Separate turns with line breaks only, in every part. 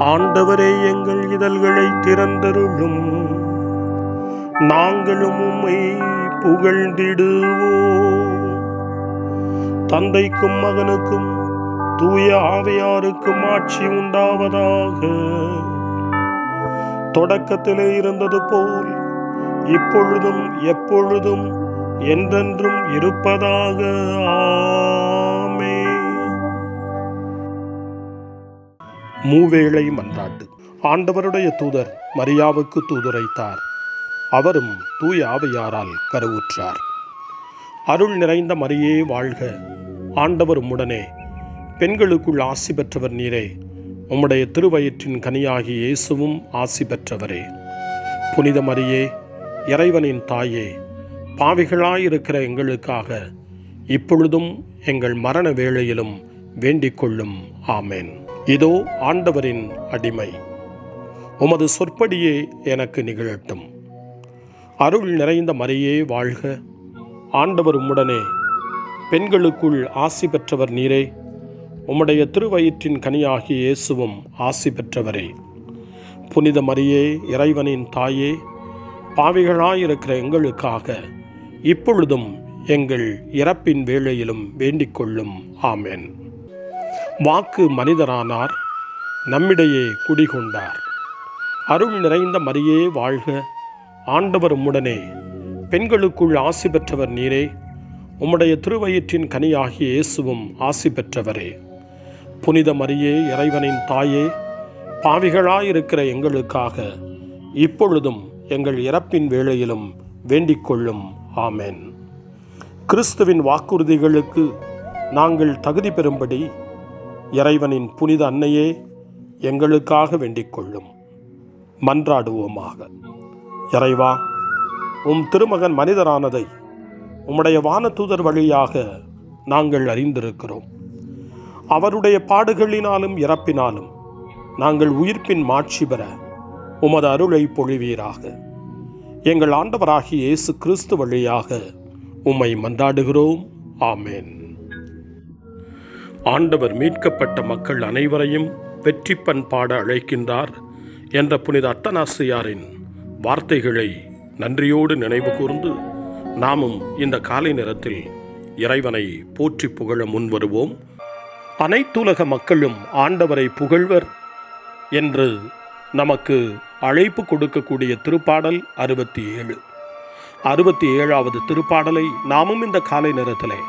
ஆண்டவரே, எங்கள் இதழ்களை திறந்தருளும், நாங்களும் உம்மை புகழ்ந்திடுவோம். தந்தைக்கும் மகனுக்கும் தூய ஆவியாருக்கும் ஆட்சி உண்டாவதாக. தொடக்கத்திலே இருந்தது போல் இப்பொழுதும் எப்பொழுதும் என்றென்றும் இருப்பதாக. ஆமென். மூவேளை மன்றாட்டு. ஆண்டவருடைய தூதர் மரியாவுக்கு தூதுரைத்தார். அவரும் தூய ஆவியாரால் கருவுற்றார். அருள் நிறைந்த மரியே வாழ்க, ஆண்டவர் உம்முடனே, பெண்களுக்குள் ஆசி பெற்றவர் நீரே. உம்முடைய திருவயிற்றின் கனியாகிய இயேசுவும் ஆசி பெற்றவரே. புனித மரியே, இறைவனின் தாயே, பாவிகளாயிருக்கிற எங்களுக்காக இப்பொழுதும் எங்கள் மரண வேளையிலும் வேண்டிக் கொள்ளும். ஆமேன். இதோ ஆண்டவரின் அடிமை, உமது சொற்படியே எனக்கு நிகழட்டும். அருள் நிறைந்த மரியே வாழ்க, ஆண்டவர் உம்முடனே, பெண்களுக்குள் ஆசி பெற்றவர் நீரே. உம்முடைய திருவயிற்றின் கனியாகிய இயேசுவும் ஆசி பெற்றவரே. புனித மரியே, இறைவனின் தாயே, பாவிகளாயிருக்கிற எங்களுக்காக இப்பொழுதும் எங்கள் இறப்பின் வேளையிலும் வேண்டிக் கொள்ளும். ஆமேன். வாக்கு மனிதரானார், நம்மிடையே குடிகொண்டார். அருள் நிறைந்த மரியே வாழ்க, ஆண்டவர் உம்முடனே, பெண்களுக்குள் ஆசி பெற்றவர் நீரே. உம்முடைய திருவயிற்றின் கனியாகிய இயேசுவும் ஆசி பெற்றவரே. புனித மரியே, இறைவனின் தாயே, பாவிகளாயிருக்கிற எங்களுக்காக இப்பொழுதும் எங்கள் இறப்பின் வேளையிலும் வேண்டிக் கொள்ளும். ஆமேன். கிறிஸ்துவின் வாக்குறுதிகளுக்கு நாங்கள் தகுதி பெறும்படி இறைவனின் புனித அன்னையே எங்களுக்காக வேண்டிக் கொள்ளும். மன்றாடுவோமாக. இறைவா, உம் திருமகன் மனிதரானதை உம்முடைய வானதூதர் வழியாக நாங்கள் அறிந்திருக்கிறோம். அவருடைய பாடுகளினாலும் இறப்பினாலும் நாங்கள் உயிர்ப்பின் மாட்சி பெற உமது அருளை பொழிவீராக. எங்கள் ஆண்டவராகிய இயேசு கிறிஸ்து வழியாக உம்மை மன்றாடுகிறோம். ஆமேன். ஆண்டவர் மீட்கப்பட்ட மக்கள் அனைவரையும் வெற்றி பண்பாட அழைக்கின்றார் என்ற புனித அத்தனாசியாரின் வார்த்தைகளை நன்றியோடு நினைவு கூர்ந்து நாமும் இந்த காலை நேரத்தில் இறைவனை போற்றி புகழ முன்வருவோம். அனைத்துலக மக்களும் ஆண்டவரை புகழ்வர் என்று நமக்கு அழைப்பு கொடுக்கக்கூடிய திருப்பாடல் 67. 67வது திருப்பாடலை நாமும் இந்த காலை நேரத்திலே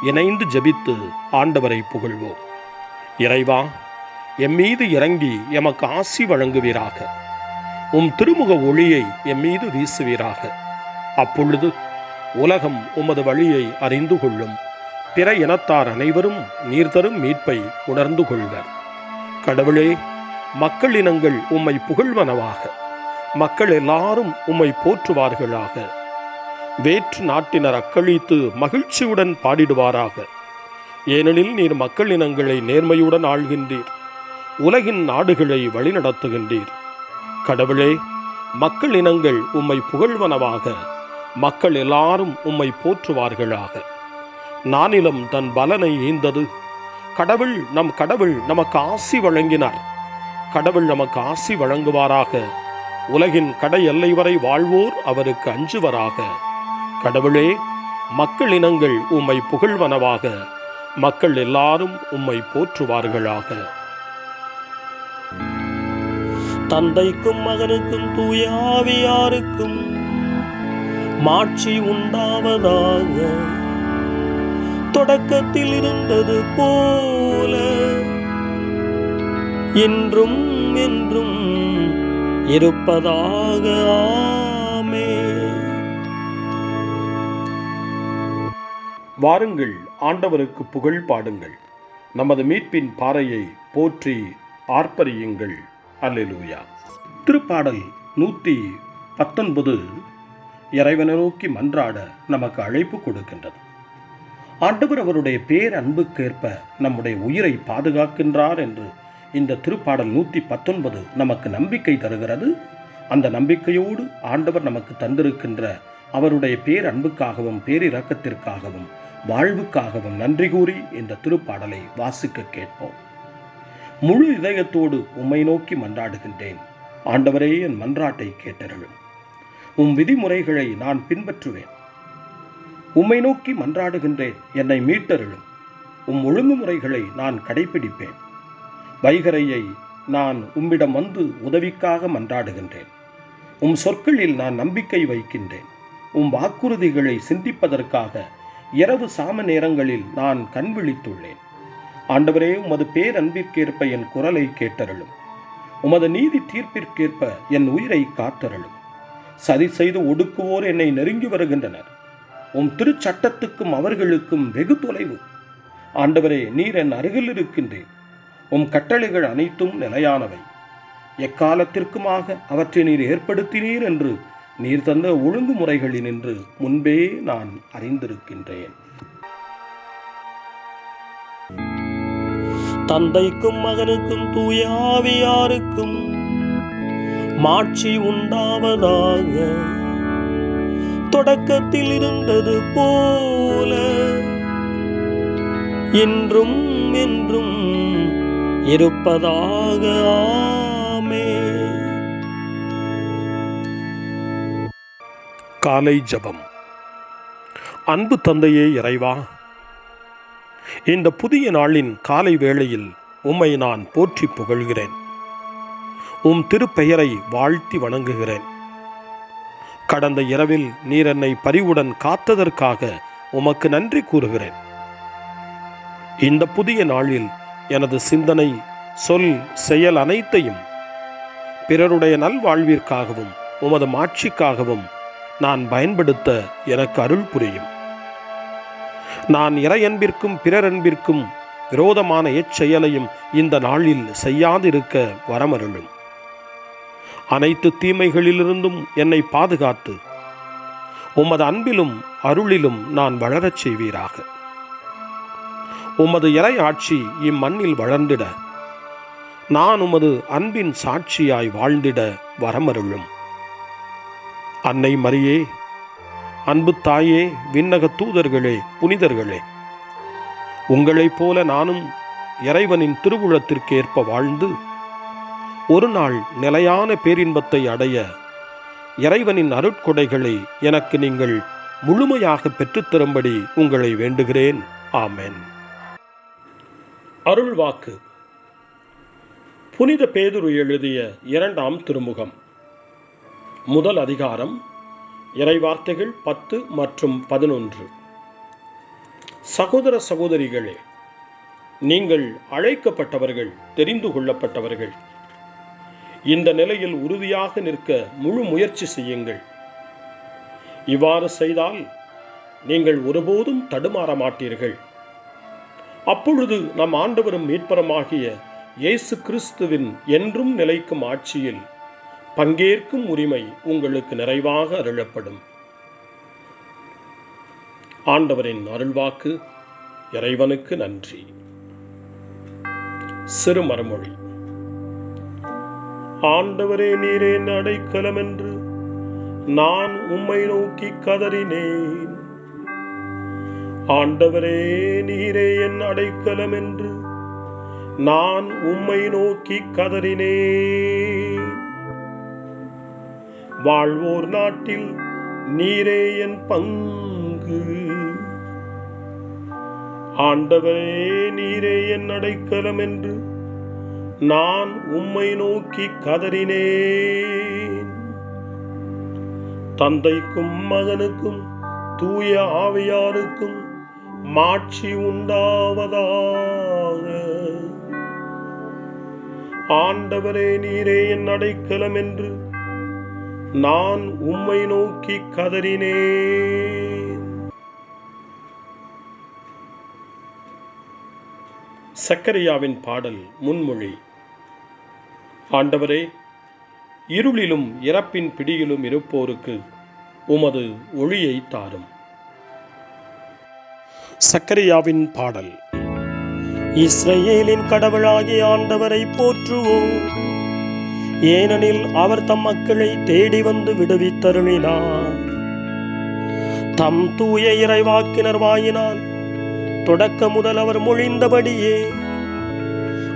இணைந்து ஜெபித்து ஆண்டவரை புகழ்வோம். இறைவா, எம்மீது இறங்கி எமக்கு ஆசி வழங்குவீராக. உம் திருமுக ஒளியை எம்மீது வீசுவீராக. அப்பொழுது உலகம் உமது வழியை அறிந்து கொள்ளும். பிற இனத்தார் அனைவரும் நீர் தரும் மீட்பை உணர்ந்து கொள்வர். கடவுளே, மக்கள் இனங்கள் உம்மை புகழ்வனவாக. மக்கள் எல்லாரும் உம்மை போற்றுவார்களாக. வேற்று நாட்டினர் அக்களித்து மகிழ்ச்சியுடன் பாடிடுவாராக. ஏனெனில் நீர் மக்கள் இனங்களை நேர்மையுடன் ஆள்கின்றீர். உலகின் நாடுகளை வழிநடத்துகின்றீர். கடவுளே, மக்கள் இனங்கள் உம்மை புகழ்வனவாக. மக்கள் எல்லாரும் உம்மை போற்றுவார்களாக. நானிலம் தன் பலனை ஈந்தது. நம் கடவுள் நமக்கு ஆசி வழங்கினார். கடவுள் நமக்கு ஆசி வழங்குவாராக. உலகின் கடை எல்லை வரை வாழ்வோர் அவருக்கு அஞ்சுவராக. கடவுளே, மக்கள் இனங்கள் உம்மை புகழ்வனவாக. மக்கள் எல்லாரும் உம்மை போற்றுவார்களாக. தந்தைக்கும் மகனுக்கும் தூய ஆவியாருக்கும் மாட்சி உண்டாவதாக. தொடக்கத்தில் இருந்தது போல இன்றும் என்றும் இருப்பதாக. ஆமென். வாருங்கள், ஆண்டவருக்கு புகழ் பாடுங்கள். நமது மீட்பின் பாறையை போற்றி ஆர்ப்பரியுங்கள். அல்லேலூயா. திருப்பாடல் 119 இறைவனை நோக்கி மன்றாட நமக்கு அழைப்பு கொடுக்கின்றது. ஆண்டவர் அவருடைய பேரன்புக்கேற்ப நம்முடைய உயிரை பாதுகாக்கின்றார் என்று இந்த திருப்பாடல் 119 நமக்கு நம்பிக்கை தருகிறது. அந்த நம்பிக்கையோடு ஆண்டவர் நமக்கு தந்திருக்கின்ற அவருடைய பேரன்புக்காகவும் பேரிரக்கத்திற்காகவும் வாழ்வுக்காகவும் நன்றி கூறி இந்த திருப்பாடலை வாசிக்க கேட்போம். முழு இதயத்தோடு உம்மை நோக்கி மன்றாடுகின்றேன். ஆண்டவரே, என் மன்றாட்டை கேட்டருளும். உம் விதிமுறைகளை நான் பின்பற்றுவேன். உம்மை நோக்கி மன்றாடுகின்றேன், என்னை மீட்டருளும். உம் ஒழுங்குமுறைகளை நான் கடைபிடிப்பேன். வைகரையை நான் உம்மிடம் வந்து உதவிக்காக மன்றாடுகின்றேன். உம் சொற்களில் நான் நம்பிக்கை வைக்கின்றேன். உம் வாக்குறுதிகளை சிந்திப்பதற்காக இரவு சாம நேரங்களில் நான் கண் விழித்துள்ளேன். ஆண்டவரே, உமது பேரன்பிற்கேற்ப என் குரலை கேட்டருளும். உமது நீதி தீர்ப்பிற்கேற்ப என் உயிரை காத்தருளும். சதி செய்து ஒடுக்குவோர் என்னை நெருங்கி வருகின்றனர். உம் திருச்சட்டத்துக்கும் அவர்களுக்கும் வெகு தொலைவு. ஆண்டவரே, நீர் என் அருகில் இருக்கின்றேன். உம் கட்டளைகள் அனைத்தும் நிலையானவை. எக்காலத்திற்குமாக அவற்றை நீர் ஏற்படுத்தினீர் என்று நீர் தந்த ஒழுங்குமுறைகளினின்று முன்பே நான் அறிந்திருக்கின்றேன்.
தந்தைக்கும் மகனுக்கும் தூய ஆவியாருக்கும் மாட்சி உண்டாவதாக. தொடக்கத்தில் இருந்தது போல இன்றும் என்றும் இருப்பதாக. ஆமென்.
காலை ஜெபம். அன்பு தந்தையே இறைவா, இந்த புதிய நாளின் காலை வேளையில் உம்மை நான் போற்றி புகழ்கிறேன். உம் திருப்பெயரை வாழ்த்தி வணங்குகிறேன். கடந்த இரவில் நீர் என்னை பரிவுடன் காத்ததற்காக உமக்கு நன்றி கூறுகிறேன். இந்த புதிய நாளில் எனது சிந்தனை, சொல், செயல் அனைத்தையும் பிறருடைய நல்வாழ்விற்காகவும் உமது மாட்சிக்காகவும் நான் பயன்படுத்த எனக்கு அருள் புரியும். நான் இறையன்பிற்கும் பிறரன்பிற்கும் விரோதமான எச்செயலையும் இந்த நாளில் செய்யாதிருக்க வரமருளும். அனைத்து தீமைகளிலிருந்தும் என்னை பாதுகாத்து உமது அன்பிலும் அருளிலும் நான் வளரச் செய்வீராக. உமது இறை ஆட்சி இம்மண்ணில் வளர்ந்திட நான் உமது அன்பின் சாட்சியாய் வாழ்ந்திட வரமருளும். அன்னை மரியே, அன்பு தாயே, விண்ணக தூதர்களே, புனிதர்களே, உங்களைப் போல நானும் இறைவனின் திருவுளத்திற்கு ஏற்ப வாழ்ந்து ஒரு நாள் நிலையான பேரின்பத்தை அடைய இறைவனின் அருட்கொடைகளை எனக்கு நீங்கள் முழுமையாக பெற்றுத்தரும்படி உங்களை வேண்டுகிறேன். ஆமென். அருள்வாக்கு. புனித பேதுரு எழுதிய 2ஆம் திருமுகம், முதல் அதிகாரம், இறைவார்த்தைகள் 10 மற்றும் 11. சகோதர சகோதரிகளே, நீங்கள் அழைக்கப்பட்டவர்கள், தெரிந்து கொள்ளப்பட்டவர்கள். இந்த நிலையில் உறுதியாக நிற்க முழு முயற்சி செய்யுங்கள். இவ்வாறு செய்தால் நீங்கள் ஒருபோதும் தடுமாற மாட்டீர்கள். அப்பொழுது நம் ஆண்டவரும் மீட்பருமாகிய இயேசு கிறிஸ்துவின் என்றும் நிலைக்கும் ஆட்சியில் பங்கேற்கும் உரிமை உங்களுக்கு நிறைவாக அருளப்படும். ஆண்டவரின் அருள்வாக்கு. இறைவனுக்கு நன்றி. சிறு மறுமொழி. ஆண்டவரே, நீரே என் அடைக்கலம் என்று நான் உம்மை நோக்கி கதறினேன். ஆண்டவரே, நீரே என் அடைக்கலம் என்று நான் உம்மை நோக்கி கதறினேன். வாழ்வோர் நாட்டில் நீரே என் பங்கு. ஆண்டவரே, நீரே என் அடைக்கலம் என்று நான் உம்மை நோக்கி கதறினேன். தந்தைக்கும் மகனுக்கும் தூய ஆவியாருக்கும் மாட்சி உண்டாவதாக. ஆண்டவரே, நீரே என் அடைக்கலம் என்று நான் உம்மை நோக்கி கதறினேன். சக்கரியாவின் பாடல் முன்மொழி. ஆண்டவரே, இருளிலும் இறப்பின் பிடியிலும் இருப்போருக்கு உமது ஒளியை தாரும். சக்கரியாவின் பாடல்.
இஸ்ரவேலின் கடவுளாகிய ஆண்டவரை போற்றுவோம். ஏனெனில் அவர் தம் மக்களை தேடி வந்து விடுவித்தருளினார். தம் தூய இறைவாக்கினர் வாயினால் தொடக்க முதல் அவர் மொழிந்தபடியே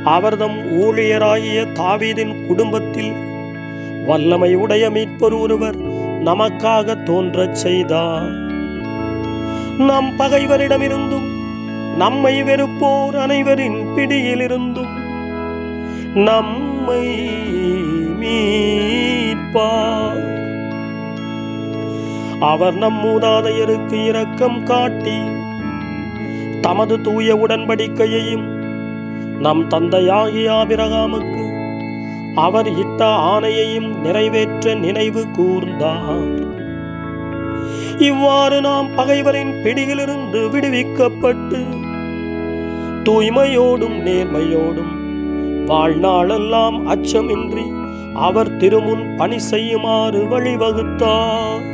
அவர்தம் ஊழியராகிய தாவீதின் குடும்பத்தில் வல்லமை உடைய மீட்பர் ஒருவர் நமக்காக தோன்றச் செய்தார். நம் பகைவரிடமிருந்தும் நம்மை வெறுப்போர் அனைவரின் பிடியிலிருந்தும் நம்மை மீட்பார். அவர் நம் மூதாதையருக்கு இரக்கம் காட்டி தமது தூய உடன்படிக்கையையும் நம் தந்தையாகிய ஆபிரகாமுக்கு அவர் இட்ட ஆணையையும் நிறைவேற்ற நினைவு கூர்ந்தார். இவ்வாறு நாம் பகைவரின் பிடியிலிருந்து விடுவிக்கப்பட்டு தூய்மையோடும் நேர்மையோடும் வாழ்நாளெல்லாம் அச்சமின்றி அவர் திருமுன் பணி செய்யுமாறு வழிவகுத்தார்.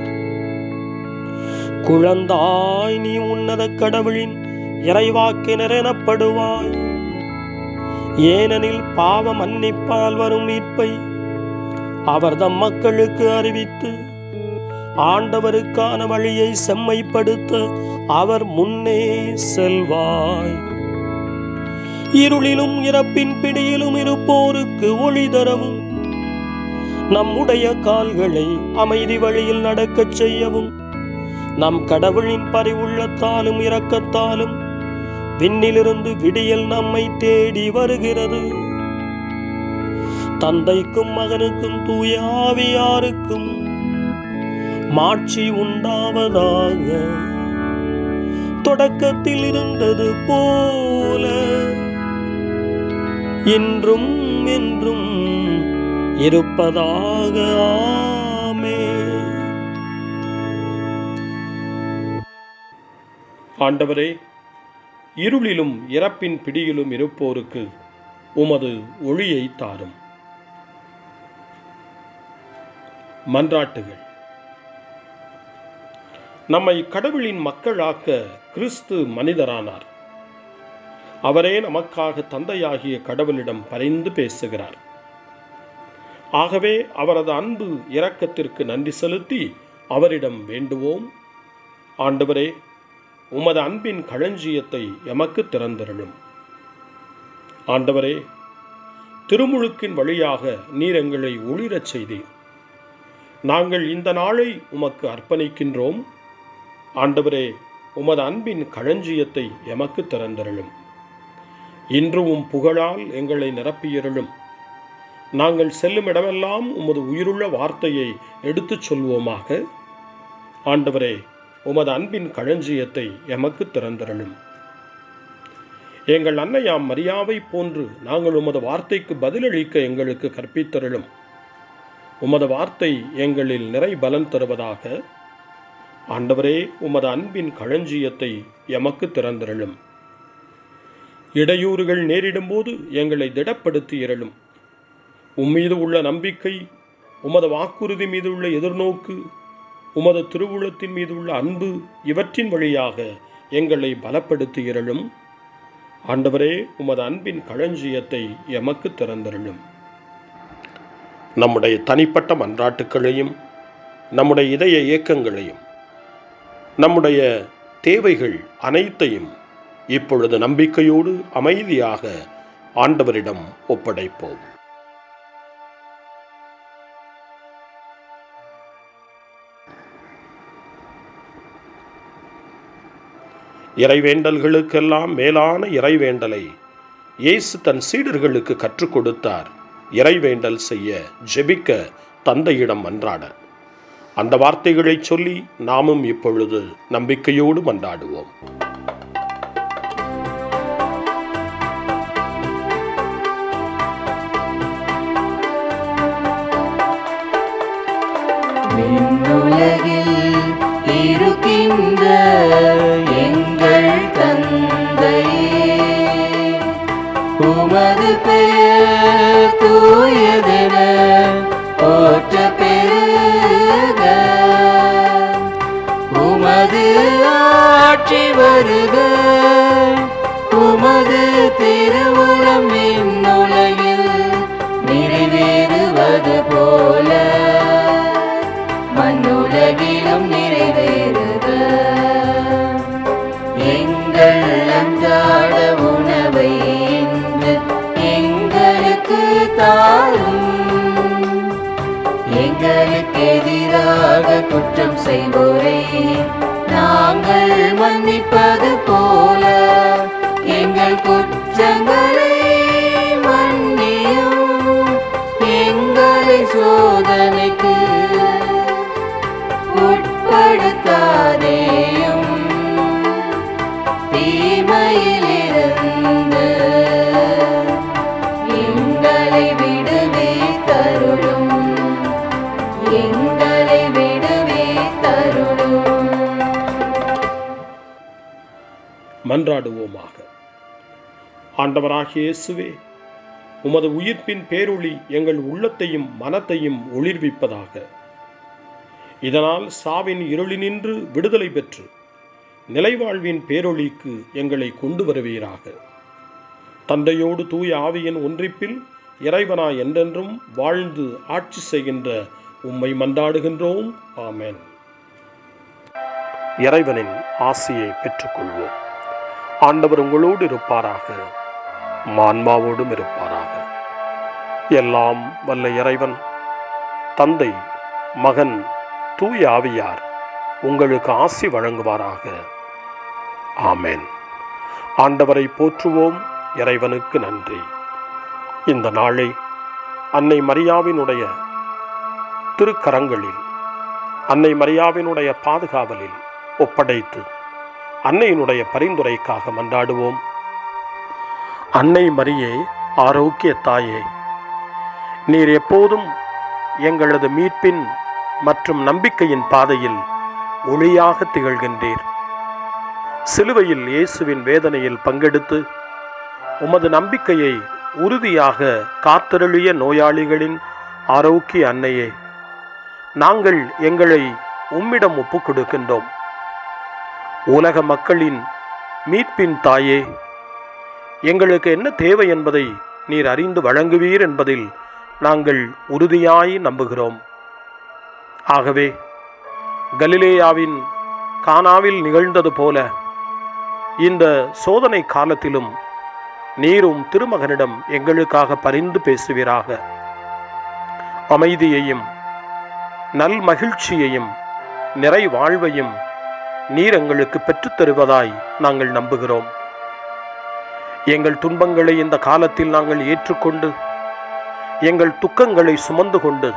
குழந்தாய், நீ உன்னத கடவுளின் இறைவாக்கினர் எனப்படுவாய். ஏனெனில் பாவ மன்னிப்பால் வரும் மீட்பை அவர் தம் மக்களுக்கு அறிவித்து ஆண்டவருக்கான வழியை செம்மைப்படுத்த அவர் முன்னே செல்வாய். இருளிலும் இறப்பின் பிடியிலும் இருப்போருக்கு ஒளி தரவும் நம்முடைய கால்களை அமைதி வழியில் நடக்கச் செய்யவும் நம் கடவுளின் பரிவுள்ளத்தாலும் இரக்கத்தாலும் விண்ணிலிருந்து விடியல் நம்மை தேடி வருகிறது. தந்தைக்கும் மகனுக்கும் தூய ஆவியாருக்கும் மாட்சி உண்டாவதாக. தொடக்கத்தில் இருந்தது போல இன்றும் என்றும் இருப்பதாக. ஆமென்.
ஆண்டவரே, இருளிலும் இறப்பின் பிடியிலும் இருப்போருக்கு உமது ஒளியை தாரும். மன்றாட்டுகள். நம்மை கடவுளின் மக்களாக்க கிறிஸ்து மனிதரானார். அவரே நமக்காக தந்தையாகிய கடவுளிடம் பரிந்து பேசுகிறார். ஆகவே அவரது அன்பு இரக்கத்திற்கு நன்றி செலுத்தி அவரிடம் வேண்டுவோம். ஆண்டவரே, உமது அன்பின் களஞ்சியத்தை எமக்கு திறந்தருளும். ஆண்டவரே, திருமுழுக்கின் வழியாக நீர் எங்களை ஒளிரச் செய்தீர். நாங்கள் இந்த நாளை உமக்கு அர்ப்பணிக்கின்றோம். ஆண்டவரே, உமது அன்பின் களஞ்சியத்தை எமக்கு திறந்தருளும். இன்றும் புகழால் எங்களை நிரப்பியருளும். நாங்கள் செல்லும் இடமெல்லாம் உமது உயிருள்ள வார்த்தையை எடுத்துச் சொல்வோமாக. ஆண்டவரே, உமது அன்பின் களஞ்சியத்தை எமக்கு திறந்தருளும். எங்கள் அன்னையாம் மரியாவை போன்று நாங்கள் உமது வார்த்தைக்கு பதிலளிக்க எங்களுக்கு கற்பித்தருளும். உமது வார்த்தை எங்களில் நிறை பலன் தருவதாக. ஆண்டவரே, உமது அன்பின் களஞ்சியத்தை எமக்கு திறந்தருளும். இடையூறுகள் நேரிடும்போது எங்களை திடப்படுத்தியருளும். உம்மீது உள்ள நம்பிக்கை, உமது வாக்குறுதி மீது உள்ள எதிர்நோக்கு, உமது திருவுளத்தின் மீது உள்ள அன்பு, இவற்றின் வழியாக எங்களை பலப்படுத்தியருளும். ஆண்டவரே, உமது அன்பின் களஞ்சியத்தை எமக்கு திறந்தருளும். நம்முடைய தனிப்பட்ட மன்றாட்டுக்களையும் நம்முடைய இதய இயக்கங்களையும் நம்முடைய தேவைகள் அனைத்தையும் இப்பொழுது நம்பிக்கையோடு அமைதியாக ஆண்டவரிடம் ஒப்படைப்போம். இறைவேண்டல்களுக்கெல்லாம் மேலான இறைவேண்டலை இயேசு தன் சீடர்களுக்கு கற்றுக் கொடுத்தார். இறைவேண்டல் செய்ய, ஜெபிக்க, தந்தையிடம் மன்றாட. அந்த வார்த்தைகளை சொல்லி நாமும் இப்பொழுது நம்பிக்கையோடு மன்றாடுவோம்.
விண்ணுலகில் இருக்கின்ற எங்கள் தந்தையே, உமது பெயர் தூயதென போற்றப் பெறுக. உமது ஆட்சி வருக. உமது திருவுளம் விண்ணுலகில் நிறைவேறுவது போல மண்ணுலகிலும் நிறைவேறுக. எங்கள் அன்றாட உணவை இன்று தாரும். எங்களுக்கு எதிராக குற்றம் செய்வோரை நாங்கள் மன்னிப்பது போல எங்கள் குற்றங்களை மன்னியும். எங்களை சோதனைக்கு உட்படுத்தாதேயும், தீமையிலிருந்து எங்களை விடுவித்தருளும். எங்களை விடுவித்தருளும்.
மன்றாடுவோமாக. ஆண்டவராகிய இயேசுவே, உமது உயிர்ப்பின் பேரொளி எங்கள் உள்ளத்தையும் மனத்தையும் ஒளிர்விப்பதாக. இதனால் சாவின் இருளினின்று விடுதலை பெற்று நிலைவாழ்வின் பேரொளிக்கு எங்களை கொண்டு வருவீராக. தந்தையோடு தூய ஆவியின் ஒன்றிப்பில் இறைவனாய் என்றென்றும் வாழ்ந்து ஆட்சி செய்கின்ற உம்மை மன்றாடுகின்றோம். ஆமென். இறைவனின் ஆசியை பெற்றுக்கொள்வோம். ஆண்டவர் உங்களோடு இருப்பாராக, ஆன்மாவோடும் இருப்பாராக. எல்லாம் வல்ல இறைவன் தந்தை, மகன், தூய ஆவியார் உங்களுக்கு ஆசி வழங்குவாராக. ஆமென். ஆண்டவரை போற்றுவோம். இறைவனுக்கு நன்றி. இந்த நாளை அன்னை மரியாவினுடைய திருக்கரங்களில், அன்னை மரியாவினுடைய பாதுகாவலில் ஒப்படைத்து அன்னையினுடைய பரிந்துரைக்காக மன்றாடுவோம். அன்னை மரியே, ஆரோக்கிய தாயே, நீர் எப்போதும் எங்களது மீட்பின் மற்றும் நம்பிக்கையின் பாதையில் ஒளியாக திகழ்கின்றீர். சிலுவையில் இயேசுவின் வேதனையில் பங்கெடுத்து உமது நம்பிக்கையை உறுதியாக காத்தருளிய நோயாளிகளின் ஆரோக்கிய அன்னையே, நாங்கள் எங்களை உம்மிடம் ஒப்புக் கொடுக்கின்றோம். உலக மக்களின் மீட்பின் தாயே, எங்களுக்கு என்ன தேவை என்பதை நீர் அறிந்து வழங்குவீர் என்பதில் நாங்கள் உறுதியாய் நம்புகிறோம். ஆகவே கலிலேயாவின் கானாவில் நிகழ்ந்தது போல இந்த சோதனை காலத்திலும் நீரும் திருமகனிடம் எங்களுக்காக பரிந்து பேசுவீராக. அமைதியையும் நல் மகிழ்ச்சியையும் நிறை வாழ்வையும் நீர் எங்களுக்கு பெற்றுத்தருவதாய் நாங்கள் நம்புகிறோம். எங்கள் துன்பங்களை இந்த காலத்தில் நாங்கள் ஏற்றுக்கொண்டு எங்கள் துக்கங்களை சுமந்து கொண்டு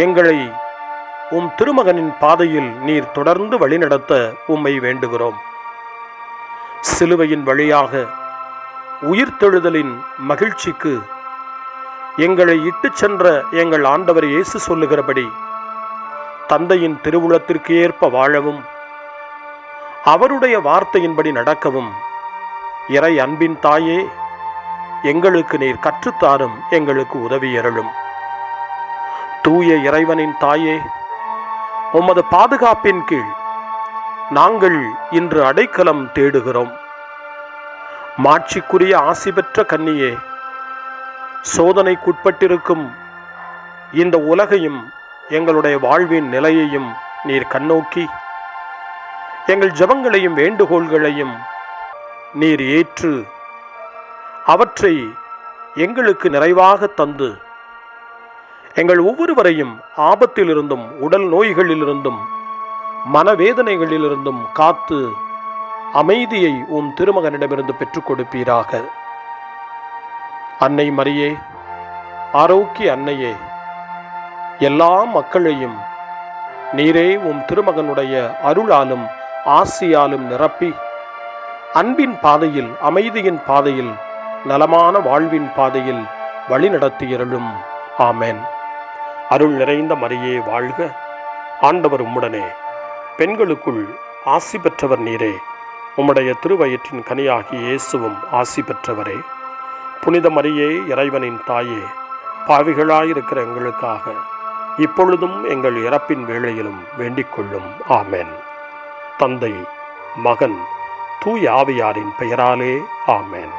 எங்களை உம் திருமகனின் பாதையில் நீர் தொடர்ந்து வழிநடத்த உம்மை வேண்டுகிறோம். சிலுவையின் வழியாக உயிர்த்தெழுதலின் மகிழ்ச்சிக்கு எங்களை இட்டுச் சென்ற எங்கள் ஆண்டவர் இயேசு சொல்லுகிறபடி தந்தையின் திருவுளத்திற்கு ஏற்ப வாழவும் அவருடைய வார்த்தையின்படி நடக்கவும் இறை அன்பின் தாயே, எங்களுக்கு நீர் கற்றுத்தாரும், எங்களுக்கு உதவியருளும். தூய இறைவனின் தாயே, உமது பாதுகாப்பின் கீழ் நாங்கள் இன்று அடைக்கலம் தேடுகிறோம். மாட்சிக்குரிய ஆசி பெற்ற கன்னியே, சோதனைக்குட்பட்டிருக்கும் இந்த உலகையும் எங்களுடைய வாழ்வின் நிலையையும் நீர் கண்ணோக்கி எங்கள் ஜெபங்களையும் வேண்டுகோள்களையும் நீர் ஏற்று அவற்றை எங்களுக்கு நிறைவாக தந்து எங்கள் ஒவ்வொருவரையும் ஆபத்திலிருந்தும் உடல் நோய்களிலிருந்தும் மனவேதனைகளிலிருந்தும் காத்து அமைதியை உம் திருமகனிடமிருந்து பெற்றுக் கொடுப்பீராக. அன்னை மரியே, ஆரோக்கிய அன்னையே, எல்லா மக்களையும் நீரே உம் திருமகனுடைய அருளாலும் ஆசியாலும் நிரப்பி அன்பின் பாதையில், அமைதியின் பாதையில், நலமான வாழ்வின் பாதையில் வழிநடத்தியருளும். ஆமென். அருள் நிறைந்த மரியே வாழ்க. ஆண்டவர் உம்முடனே, பெண்களுக்குள் ஆசி பெற்றவர் நீரே. உம்முடைய திருவயிற்றின் கனியாகிய இயேசுவும் ஆசி பெற்றவரே. புனித மரியே, இறைவனின் தாயே, பாவிகளாயிருக்கிற எங்களுக்காக இப்பொழுதும் எங்கள் இறப்பின் வேளையிலும் வேண்டிக் கொள்ளும். ஆமென். தந்தை, மகன், தூய ஆவியாரின் பெயராலே. ஆமென்.